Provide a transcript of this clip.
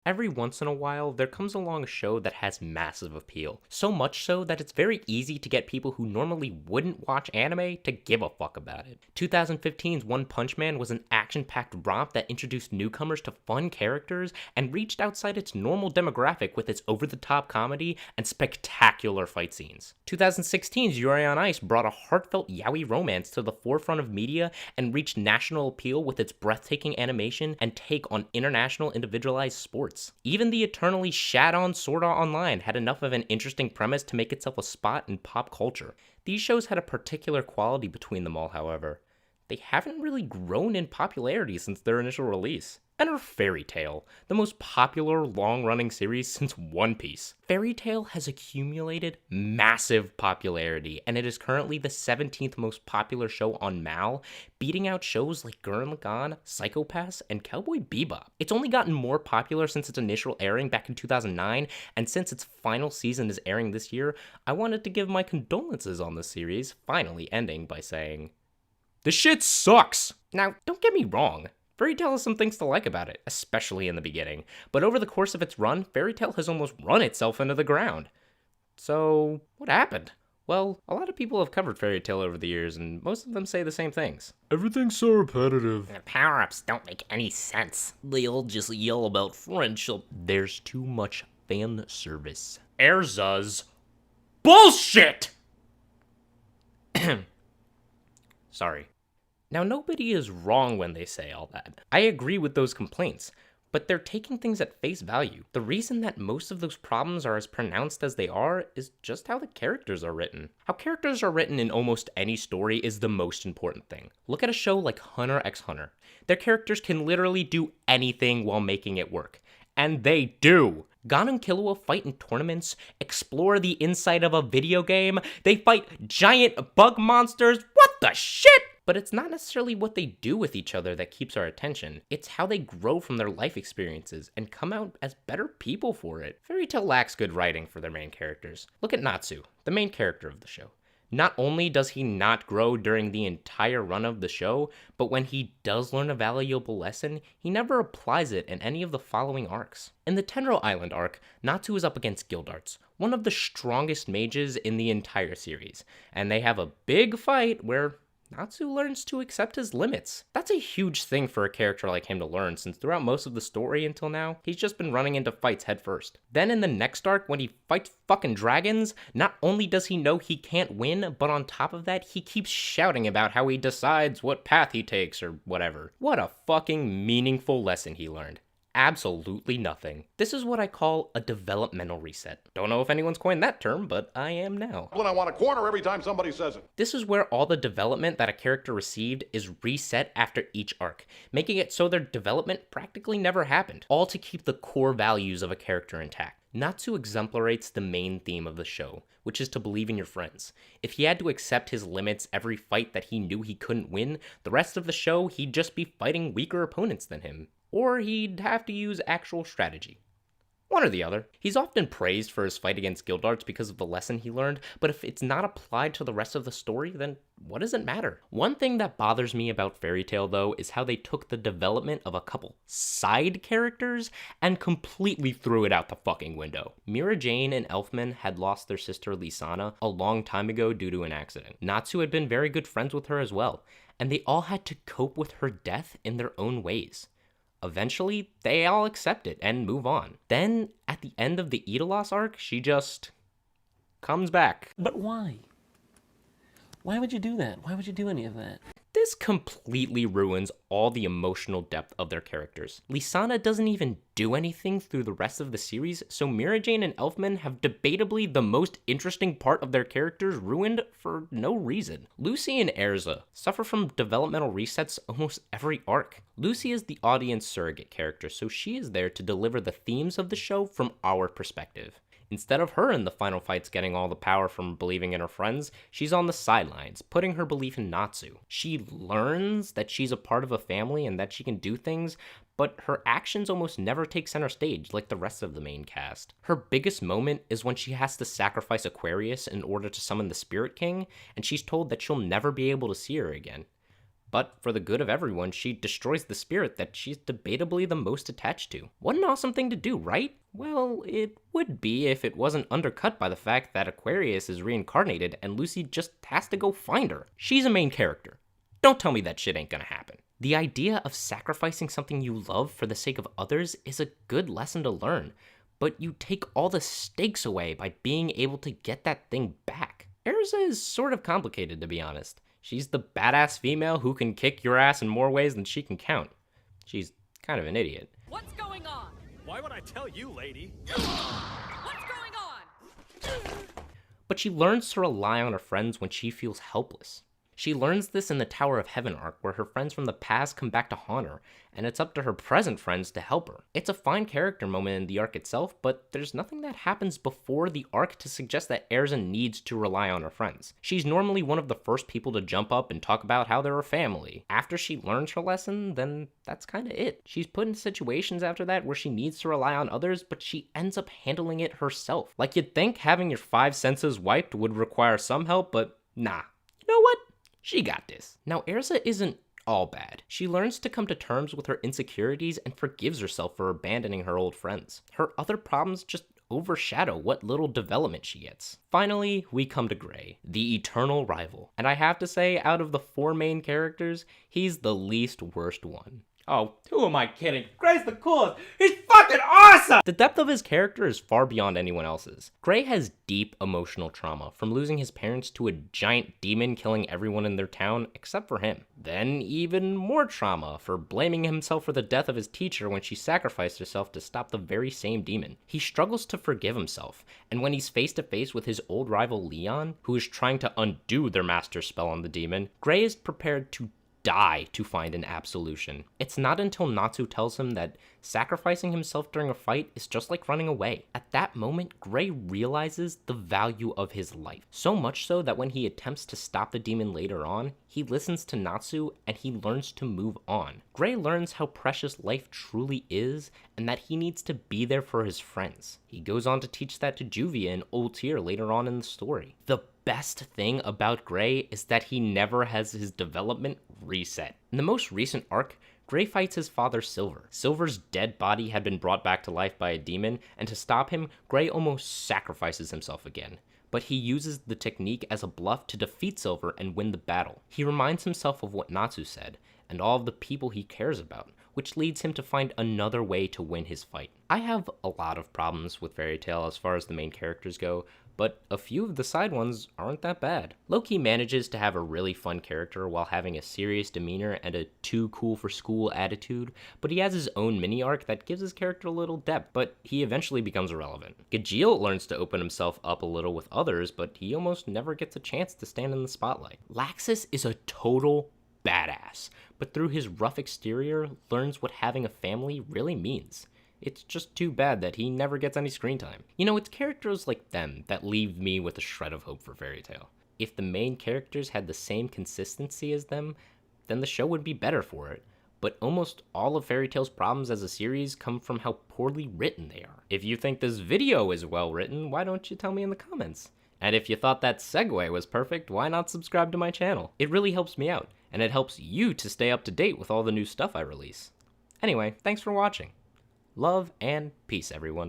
Every once in a while, there comes along a show that has massive appeal. So much so that it's very easy to get people who normally wouldn't watch anime to give a fuck about it. 2015's One Punch Man was an action-packed romp that introduced newcomers to fun characters and reached outside its normal demographic with its over-the-top comedy and spectacular fight scenes. 2016's Yuri on Ice brought a heartfelt yaoi romance to the forefront of media and reached national appeal with its breathtaking animation and take on international individualized sports. Even the eternally shat-on Sword Art Online had enough of an interesting premise to make itself a spot in pop culture. These shows had a particular quality between them all, however. They haven't really grown in popularity since their initial release. Enter Fairy Tail, the most popular long-running series since One Piece. Fairy Tail has accumulated massive popularity, and it is currently the 17th most popular show on Mal, beating out shows like Gurren Lagann, Psycho Pass, and Cowboy Bebop. It's only gotten more popular since its initial airing back in 2009, and since its final season is airing this year, I wanted to give my condolences on the series, finally ending by saying, "The shit sucks!" Now, don't get me wrong. Fairy Tail has some things to like about it, especially in the beginning, but over the course of its run, Fairy Tail has almost run itself into the ground. So, what happened? Well, a lot of people have covered Fairy Tail over the years, and most of them say the same things. Everything's so repetitive. The power-ups don't make any sense. They all just yell about friendship. There's too much fan service. Erza's bullshit! Sorry. Now, nobody is wrong when they say all that. I agree with those complaints, but they're taking things at face value. The reason that most of those problems are as pronounced as they are is just how the characters are written. How characters are written in almost any story is the most important thing. Look at a show like Hunter x Hunter. Their characters can literally do anything while making it work. And they do! Gon and Killua fight in tournaments, explore the inside of a video game, they fight giant bug monsters, what the shit?! But it's not necessarily what they do with each other that keeps our attention. It's how they grow from their life experiences and come out as better people for it. Fairy Tail lacks good writing for their main characters. Look at Natsu, the main character of the show. Not only does he not grow during the entire run of the show, but when he does learn a valuable lesson, he never applies it in any of the following arcs. In the Tenro Island arc, Natsu is up against Gildarts, one of the strongest mages in the entire series, and they have a big fight where Natsu learns to accept his limits. That's a huge thing for a character like him to learn, since throughout most of the story until now, he's just been running into fights headfirst. Then in the next arc, when he fights fucking dragons, not only does he know he can't win, but on top of that, he keeps shouting about how he decides what path he takes or whatever. What a fucking meaningful lesson he learned. Absolutely nothing. This is what I call a developmental reset. Don't know if anyone's coined that term, but I am now. When I want a corner every time somebody says it. This is where all the development that a character received is reset after each arc, making it so their development practically never happened, all to keep the core values of a character intact. Natsu exemplifies the main theme of the show, which is to believe in your friends. If he had to accept his limits every fight that he knew he couldn't win, the rest of the show he'd just be fighting weaker opponents than him. Or he'd have to use actual strategy. One or the other. He's often praised for his fight against Gildarts because of the lesson he learned, but if it's not applied to the rest of the story, then what does it matter? One thing that bothers me about Fairy Tail, though, is how they took the development of a couple side characters and completely threw it out the fucking window. Mira Jane and Elfman had lost their sister Lisana a long time ago due to an accident. Natsu had been very good friends with her as well, and they all had to cope with her death in their own ways. Eventually, they all accept it and move on. Then, at the end of the Idalos arc, she just comes back. But why? Why would you do that? Why would you do any of that? This completely ruins all the emotional depth of their characters. Lisana doesn't even do anything through the rest of the series, so Mira Jane and Elfman have debatably the most interesting part of their characters ruined for no reason. Lucy and Erza suffer from developmental resets almost every arc. Lucy is the audience surrogate character, so she is there to deliver the themes of the show from our perspective. Instead of her in the final fights getting all the power from believing in her friends, she's on the sidelines, putting her belief in Natsu. She learns that she's a part of a family and that she can do things, but her actions almost never take center stage like the rest of the main cast. Her biggest moment is when she has to sacrifice Aquarius in order to summon the Spirit King, and she's told that she'll never be able to see her again. But for the good of everyone, she destroys the spirit that she's debatably the most attached to. What an awesome thing to do, right? Well, it would be if it wasn't undercut by the fact that Aquarius is reincarnated and Lucy just has to go find her. She's a main character. Don't tell me that shit ain't gonna happen. The idea of sacrificing something you love for the sake of others is a good lesson to learn, but you take all the stakes away by being able to get that thing back. Erza is sort of complicated, to be honest. She's the badass female who can kick your ass in more ways than she can count. She's kind of an idiot. What's going on? Why would I tell you, lady? What's going on? But she learns to rely on her friends when she feels helpless. She learns this in the Tower of Heaven arc, where her friends from the past come back to haunt her, and it's up to her present friends to help her. It's a fine character moment in the arc itself, but there's nothing that happens before the arc to suggest that Erza needs to rely on her friends. She's normally one of the first people to jump up and talk about how they're a family. After she learns her lesson, then that's kinda it. She's put in situations after that where she needs to rely on others, but she ends up handling it herself. Like, you'd think having your 5 senses wiped would require some help, but nah. You know what? She got this. Now, Erza isn't all bad. She learns to come to terms with her insecurities and forgives herself for abandoning her old friends. Her other problems just overshadow what little development she gets. Finally, we come to Gray, the eternal rival. And I have to say, out of the 4 main characters, he's the least worst one. Oh, who am I kidding? Gray's the coolest! He's fucking awesome! The depth of his character is far beyond anyone else's. Gray has deep emotional trauma, from losing his parents to a giant demon killing everyone in their town except for him. Then even more trauma for blaming himself for the death of his teacher when she sacrificed herself to stop the very same demon. He struggles to forgive himself, and when he's face to face with his old rival Leon, who is trying to undo their master spell on the demon, Gray is prepared to die to find an absolution. It's not until Natsu tells him that sacrificing himself during a fight is just like running away. At that moment, Gray realizes the value of his life. So much so that when he attempts to stop the demon later on, he listens to Natsu and he learns to move on. Gray learns how precious life truly is and that he needs to be there for his friends. He goes on to teach that to Juvia and Old Tyr later on in the story. The best thing about Gray is that he never has his development reset. In the most recent arc, Gray fights his father Silver. Silver's dead body had been brought back to life by a demon, and to stop him, Gray almost sacrifices himself again. But he uses the technique as a bluff to defeat Silver and win the battle. He reminds himself of what Natsu said, and all of the people he cares about, which leads him to find another way to win his fight. I have a lot of problems with Fairy Tail as far as the main characters go, but a few of the side ones aren't that bad. Loki manages to have a really fun character while having a serious demeanor and a too cool for school attitude, but he has his own mini arc that gives his character a little depth, but he eventually becomes irrelevant. Gajeel learns to open himself up a little with others, but he almost never gets a chance to stand in the spotlight. Laxus is a total badass, but through his rough exterior, learns what having a family really means. It's just too bad that he never gets any screen time. You know, it's characters like them that leave me with a shred of hope for Fairy Tail. If the main characters had the same consistency as them, then the show would be better for it. But almost all of Fairy Tail's problems as a series come from how poorly written they are. If you think this video is well written, why don't you tell me in the comments? And if you thought that segue was perfect, why not subscribe to my channel? It really helps me out, and it helps you to stay up to date with all the new stuff I release. Anyway, thanks for watching. Love and peace, everyone.